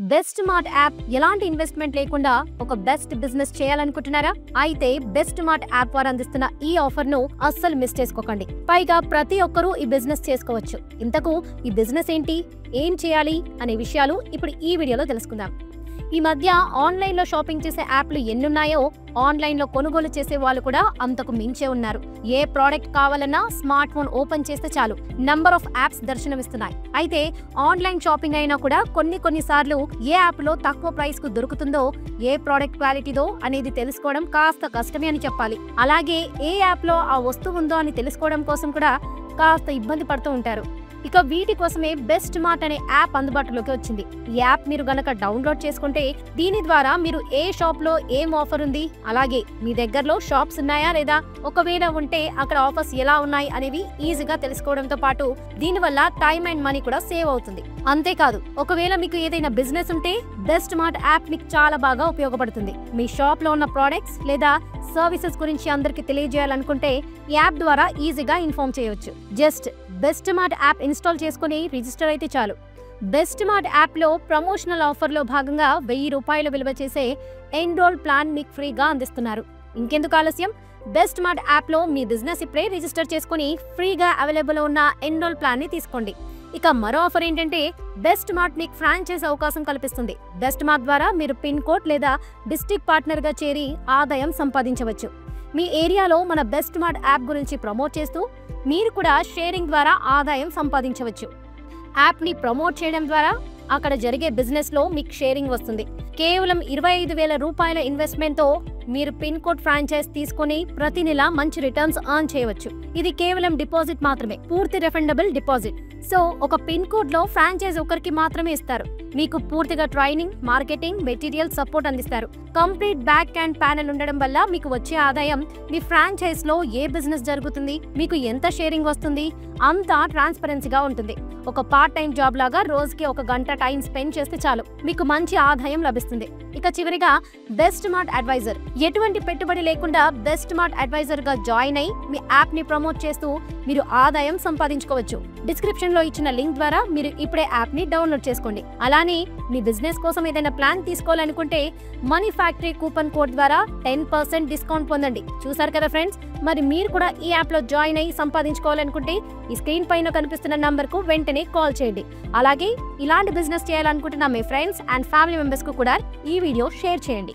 Best mart app ఎలాంటి investment లేకుండా ఒక బెస్ట్ బిజినెస్ చేయాలనుకుంటున్నారా? అయితే బెస్ట్ మార్ట్ యాప్ వారు అందిస్తున్న ఈ ఆఫర్ ను అస్సలు మిస్ చేసుకోకండి. పైగా ప్రతి ఒక్కరూ ఈ బిజినెస్ చేసుకోవచ్చు. ఇంతకు ఈ బిజినెస్ ఏంటి, ఏం చేయాలి అనే విషయాలు ఇప్పుడు ఈ వీడియోలో తెలుసుకుందాం. ఈ మధ్య ఆన్లైన్ లో షాపింగ్ చేసే యాప్లు ఎన్నున్నాయో ఆన్లైన్ లో కొనుగోలు చేసే వాళ్ళు కూడా అంతకు మించే ఉన్నారు. ఏ ప్రోడక్ట్ కావాలన్నా స్మార్ట్ ఫోన్ ఓపెన్ చేస్తే చాలు నంబర్ ఆఫ్ యాప్స్ దర్శనమిస్తున్నాయి. అయితే ఆన్లైన్ షాపింగ్ అయినా కూడా కొన్నిసార్లు ఏ యాప్ లో తక్కువ ప్రైస్ కు దొరుకుతుందో, ఏ ప్రోడక్ట్ క్వాలిటీదో అనేది తెలుసుకోవడం కాస్త కష్టమే అని చెప్పాలి. అలాగే ఏ యాప్ లో ఆ వస్తువు ఉందో అని తెలుసుకోవడం కోసం కూడా కాస్త ఇబ్బంది పడుతూ ఉంటారు. ఇక వీటి కోసమే బెస్ట్ మార్ట్ అనే యాప్ అందుబాటులోకి వచ్చింది. ఈ యాప్ మీరు గనక డౌన్లోడ్ చేసుకుంటే దీని ద్వారా మీరు ఏ షాప్ లో ఏం ఆఫర్ ఉంది, అలాగే మీ దగ్గరలో షాప్స్ ఉన్నాయా లేదా, ఒకవేళ ఉంటే అక్కడ ఆఫర్స్ ఎలా ఉన్నాయి అనేవి ఈజీగా తెలుసుకోవడంతో పాటు దీనివల్ల టైం అండ్ మనీ కూడా సేవ్ అవుతుంది. అంతేకాదు, ఒకవేళ మీకు ఏదైనా బిజినెస్ ఉంటే బెస్ట్ మార్ట్ యాప్ మీకు చాలా బాగా ఉపయోగపడుతుంది. మీ షాప్ లో ఉన్న ప్రోడక్ట్స్ లేదా సర్వీసెస్ గురించి అందరికి తెలియజేయాలనుకుంటే ఈ యాప్ ద్వారా ఈజీగా ఇన్ఫార్మ్ చేయవచ్చు. Just best mart app install చేసుకుని రిజిస్టర్ అయితే చాలు. బెస్ట్ మార్ట్ యాప్ లో ప్రమోషనల్ ఆఫర్ లో భాగంగా 1000 రూపాయలు విలువ చేసే ఎన్రోల్ ప్లాన్ మీకు ఫ్రీగా అందిస్తున్నారు. ఇంకెందుకు ఆలస్యం, బెస్ట్ మార్ట్ యాప్ లో మీ బిజినెస్ ఇప్పుడే రిజిస్టర్ చేసుకుని ఫ్రీగా అవైలబుల్ ఉన్న ఎన్రోల్ ప్లాన్ ని తీసుకోండి. ఇక మరో ఆఫర్ ఏంటంటే బెస్ట్ మార్ట్ మీకు ఫ్రాంచైజ్ అవకాశం కల్పిస్తుంది. బెస్ట్ మార్ట్ ద్వారా మీరు పిన్ కోడ్ లేదా డిస్ట్రిక్ట్ పార్ట్నర్ గా చేరి ఆదాయం సంపాదించవచ్చు. మీ ఏరియాలో మన బెస్ట్ మార్ట్ యాప్ గురించి ప్రమోట్ చేస్తూ మీరు కూడా షేరింగ్ ద్వారా ఆదాయం సంపాదించవచ్చు. యాప్ ని ప్రమోట్ చేయడం ద్వారా అక్కడ జరిగే బిజినెస్ లో మీకు షేరింగ్ వస్తుంది. కేవలం 25,000 రూపాయల ఇన్వెస్ట్మెంట్ తో మీరు పిన్ కోడ్ ఫ్రాంచైజ్ తీసుకుని ప్రతి నెల మంచి రిటర్న్స్ ఎర్న్ చేయవచ్చు. ఇది కేవలం డిపాజిట్ మాత్రమే, పూర్తి రిఫండబుల్ డిపాజిట్. సో ఒక పిన్ కోడ్ లో ఫ్రాంచైజ్ ఒకరికి మాత్రమే ఇస్తారు. మీకు పూర్తిగా ట్రైనింగ్, మార్కెటింగ్, మెటీరియల్ సపోర్ట్ అందిస్తారు. కంప్లీట్ బ్యాక్ అండ్ ప్యానెల్ ఉండడం వల్ల మీకు వచ్చే ఆదాయం మీ ఫ్రాంచైజ్ లో ఏ బిజినెస్ జరుగుతుంది, మీకు ఎంత షేరింగ్ వస్తుంది, అంతా ట్రాన్స్పరెన్సీగా ఉంటుంది. ఒక పార్ట్ టైం జాబ్ లాగా రోజుకి 1 గంట టైం స్పెండ్ చేస్తే చాలు మీకు మంచి ఆదాయం లభిస్తుంది. ఇక చివరిగా బెస్ట్ మార్ట్ అడ్వైజర్, ఎటువంటి పెట్టుబడి లేకుండా బెస్ట్ మార్ట్ అడ్వైజర్ గా జాయిన్ అయి మీ యాప్ ని ప్రమోట్ చేస్తూ మీరు ఆదాయం సంపాదించుకోవచ్చు. డిస్క్రిప్షన్ లో ఇచ్చిన లింక్ ద్వారా మీరు ఇప్పుడే యాప్ ని డౌన్లోడ్ చేసుకోండి. అలానే మీ బిజినెస్ కోసం ఏదైనా ప్లాన్ తీసుకోవాలనుకుంటే మనీ ఫ్యాక్టరీ కూపన్ కోడ్ ద్వారా 10% డిస్కౌంట్ పొందండి. చూసారు కదా ఫ్రెండ్స్, మరి మీరు కూడా ఈ యాప్ లో జాయిన్ అయ్యి సంపాదించుకోవాలనుకుంటే ఈ స్క్రీన్ పైన కనిపిస్తున్న నంబర్ కు వెంటనే కాల్ చేయండి. అలాగే ఇలాంటి బిజినెస్ చేయాలనుకుంటున్న మీ ఫ్రెండ్స్ అండ్ ఫ్యామిలీ మెంబర్స్ కు కూడా ఈ వీడియో షేర్ చేయండి.